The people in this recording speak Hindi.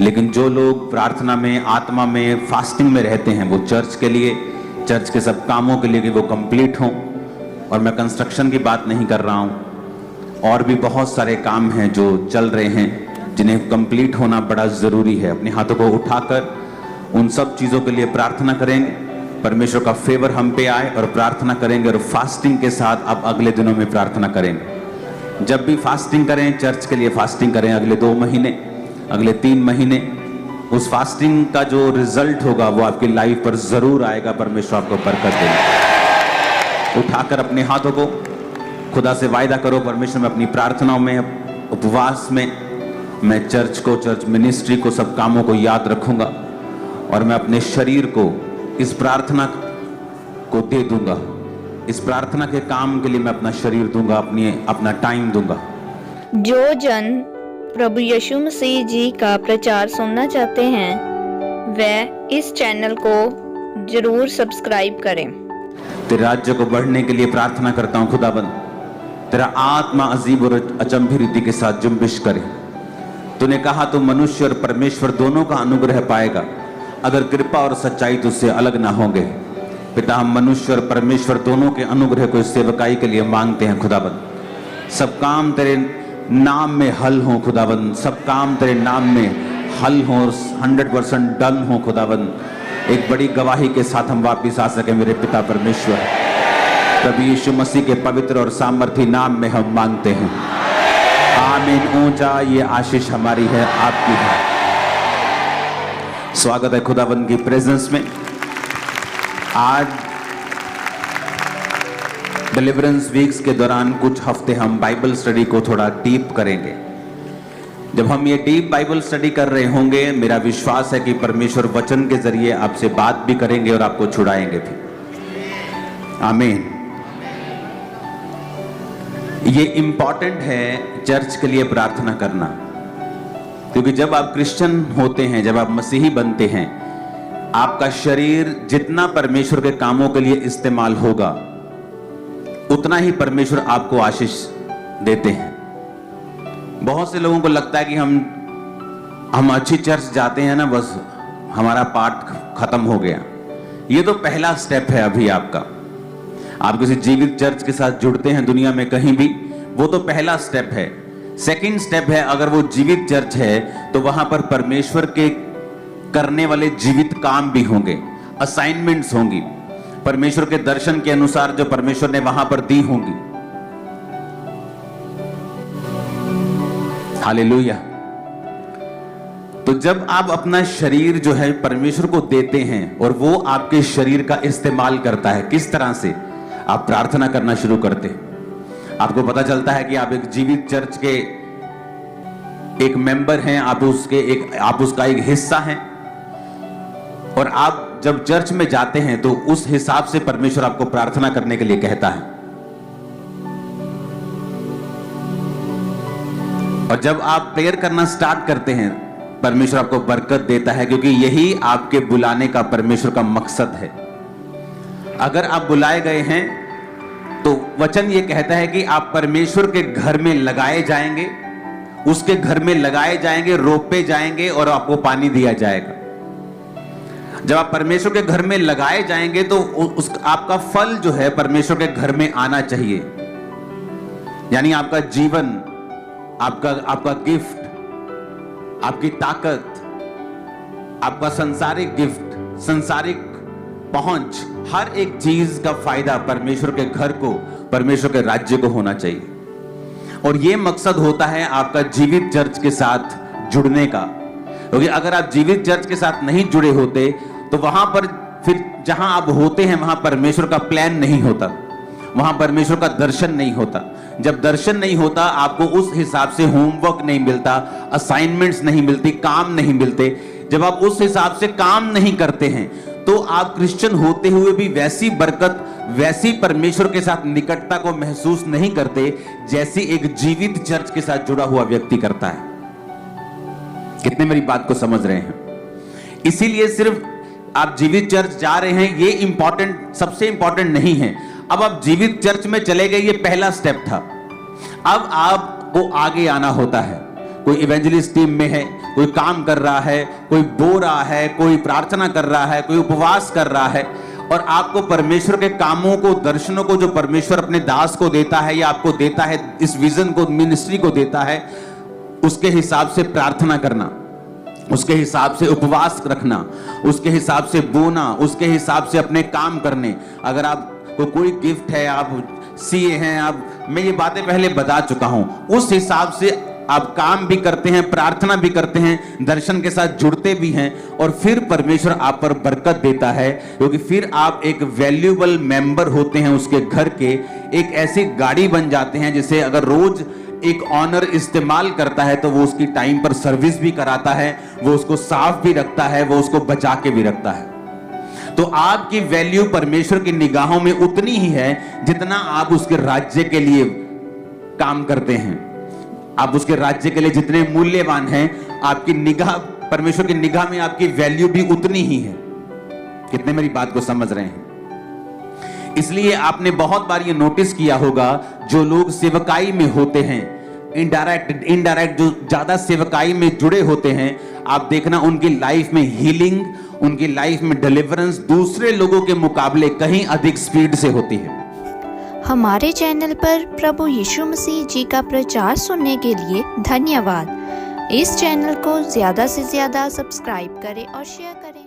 लेकिन जो लोग प्रार्थना में, आत्मा में, फास्टिंग में रहते हैं, वो चर्च के लिए, चर्च के सब कामों के लिए कि वो कंप्लीट हों। और मैं कंस्ट्रक्शन की बात नहीं कर रहा हूँ, और भी बहुत सारे काम हैं जो चल रहे हैं जिन्हें कंप्लीट होना बड़ा ज़रूरी है। अपने हाथों को उठाकर उन सब चीज़ों के लिए प्रार्थना करेंगे, परमेश्वर का फेवर हम पे आए, और प्रार्थना करेंगे। और फास्टिंग के साथ आप अगले दिनों में प्रार्थना करेंगे। जब भी फास्टिंग करें, चर्च के लिए फास्टिंग करें, अगले 2 महीने, अगले 3 महीने, उस फास्टिंग का जो रिजल्ट होगा वो आपकी लाइफ पर जरूर आएगा। परमेश्वर आपको बरकत देगा। उठाकर अपने हाथों को खुदा से वायदा करो, परमेश्वर में अपनी प्रार्थनाओं में, उपवास में, मैं चर्च को, चर्च मिनिस्ट्री को, सब कामों को याद रखूंगा, और मैं अपने शरीर को इस प्रार्थना को दे दूंगा। इस प्रार्थना के काम के लिए मैं अपना शरीर दूंगा, अपना टाइम दूंगा। जो जन प्रभु यीशु मसीह जी का प्रचार सुनना चाहते हैं वह इस चैनल को जरूर सब्सक्राइब करें। तेरे राज्य को बढ़ने के लिए प्रार्थना करता हूँ खुदाबंद, तेरा आत्मा अजीब और अचंभी रीति के साथ जुम्बिश करे। तूने कहा तो मनुष्य और परमेश्वर दोनों का अनुग्रह पाएगा अगर कृपा और सच्चाई तुझसे अलग ना होंगे। पिता, हम मनुष्य और परमेश्वर दोनों के अनुग्रह को इस सेवकाई के लिए मांगते हैं खुदाबंद। सब काम तेरे नाम में हल हो खुदाबंद, सब काम तेरे नाम में हल हो, 100% डन हो खुदाबंद। एक बड़ी गवाही के साथ हम वापिस आ सके मेरे पिता परमेश्वर। प्रभु यीशु मसीह के पवित्र और सामर्थी नाम में हम मांगते हैं, आमीन। ऊंचा ये आशीष हमारी है, आपकी है। स्वागत है खुदाबंद की प्रेजेंस में। आज डिलीवरेंस वीक्स के दौरान कुछ हफ्ते हम बाइबल स्टडी को थोड़ा डीप करेंगे। जब हम ये डीप बाइबल स्टडी कर रहे होंगे, मेरा विश्वास है कि परमेश्वर वचन के जरिए आपसे बात भी करेंगे और आपको छुड़ाएंगे भी। आमीन। ये इंपॉर्टेंट है चर्च के लिए प्रार्थना करना, क्योंकि जब आप क्रिश्चियन होते हैं, जब आप मसीही बनते हैं, आपका शरीर जितना परमेश्वर के कामों के लिए इस्तेमाल होगा उतना ही परमेश्वर आपको आशीष देते हैं। बहुत से लोगों को लगता है कि हम अच्छी चर्च जाते हैं ना, बस हमारा पार्ट खत्म हो गया। ये तो पहला स्टेप है अभी आपका। आप किसी जीवित चर्च के साथ जुड़ते हैं दुनिया में कहीं भी, वो तो पहला स्टेप है। सेकंड स्टेप है, अगर वो जीवित चर्च है तो वहां पर परमेश्वर के करने वाले जीवित काम भी होंगे, असाइनमेंट्स होंगी, परमेश्वर के दर्शन के अनुसार जो परमेश्वर ने वहां पर दी होंगी। हालेलुया। तो जब आप अपना शरीर जो है परमेश्वर को देते हैं और वो आपके शरीर का इस्तेमाल करता है, किस तरह से आप प्रार्थना करना शुरू करते हैं। आपको पता चलता है कि आप एक जीवित चर्च के एक मेंबर हैं, आप उसका एक हिस्सा हैं, और आप जब चर्च में जाते हैं तो उस हिसाब से परमेश्वर आपको प्रार्थना करने के लिए कहता है। और जब आप प्रेयर करना स्टार्ट करते हैं, परमेश्वर आपको बरकत देता है, क्योंकि यही आपके बुलाने का परमेश्वर का मकसद है। अगर आप बुलाए गए हैं तो वचन ये कहता है कि आप परमेश्वर के घर में लगाए जाएंगे, उसके घर में लगाए जाएंगे, रोपे जाएंगे और आपको पानी दिया जाएगा। जब आप परमेश्वर के घर में लगाए जाएंगे तो आपका फल जो है परमेश्वर के घर में आना चाहिए। यानी आपका जीवन, आपका गिफ्ट, आपकी ताकत, आपका संसारिक गिफ्ट, संसारिक पहुंच, हर एक चीज का फायदा परमेश्वर के घर को, परमेश्वर के राज्य को होना चाहिए। और यह मकसद होता है आपका जीवित चर्च के साथ जुड़ने का। क्योंकि अगर आप जीवित चर्च के साथ नहीं जुड़े होते तो वहां पर फिर जहां आप होते हैं वहां परमेश्वर का प्लान नहीं होता, वहां परमेश्वर का दर्शन नहीं होता। जब दर्शन नहीं होता, आपको उस हिसाब से होमवर्क नहीं मिलता, असाइनमेंट्स नहीं मिलती, काम नहीं मिलते। जब आप उस हिसाब से काम नहीं करते हैं तो आप क्रिश्चियन होते हुए भी वैसी बरकत, वैसी परमेश्वर के साथ निकटता को महसूस नहीं करते जैसी एक जीवित चर्च के साथ जुड़ा हुआ व्यक्ति करता है। कितने मेरी बात को समझ रहे हैं? इसीलिए सिर्फ आप जीवित चर्च जा रहे हैं ये इंपॉर्टेंट, सबसे इंपॉर्टेंट नहीं है। अब आप जीवित चर्च में चले गए, ये पहला स्टेप था। अब आपको आगे आना होता है। कोई इवेंजलिस्ट टीम में है, कोई काम कर रहा है, कोई बो रहा है, कोई प्रार्थना कर रहा है, कोई उपवास कर रहा है, और आपको परमेश्वर के कामों को, दर्शनों को जो परमेश्वर अपने दास को देता है या आपको देता है, इस विजन को, मिनिस्ट्री को देता है, उसके हिसाब से प्रार्थना करना, उसके हिसाब से उपवास रखना, उसके हिसाब से बोना, उसके हिसाब से अपने काम करने। अगर आपको कोई गिफ्ट है, आप सीए हैं, मैं ये बातें पहले बता चुका हूं, उस हिसाब से आप काम भी करते हैं, प्रार्थना भी करते हैं, दर्शन के साथ जुड़ते भी हैं, और फिर परमेश्वर आप पर बरकत देता है, क्योंकि फिर आप एक वैल्यूएबल मेंबर होते हैं उसके घर के। एक ऐसी गाड़ी बन जाते हैं जिसे अगर रोज एक ऑनर इस्तेमाल करता है तो वो उसकी टाइम पर सर्विस भी कराता है, वो उसको साफ भी रखता है, वो उसको बचा के भी रखता है। तो आपकी वैल्यू परमेश्वर की निगाहों में उतनी ही है जितना आप उसके राज्य के लिए काम करते हैं। आप उसके राज्य के लिए जितने मूल्यवान हैं, आपकी निगाह, परमेश्वर की निगाह में आपकी वैल्यू भी उतनी ही है। कितने मेरी बात को समझ रहे हैं? इसलिए आपने बहुत बार ये नोटिस किया होगा, जो लोग सेवकाई में होते हैं, इनडायरेक्ट जो ज्यादा सेवकाई में जुड़े होते हैं, आप देखना उनकी लाइफ में हीलिंग, उनकी लाइफ में डिलीवरेंस दूसरे लोगों के मुकाबले कहीं अधिक स्पीड से होती है। हमारे चैनल पर प्रभु यीशु मसीह जी का प्रचार सुनने के लिए धन्यवाद। इस चैनल को ज़्यादा से ज़्यादा सब्सक्राइब करें और शेयर करें।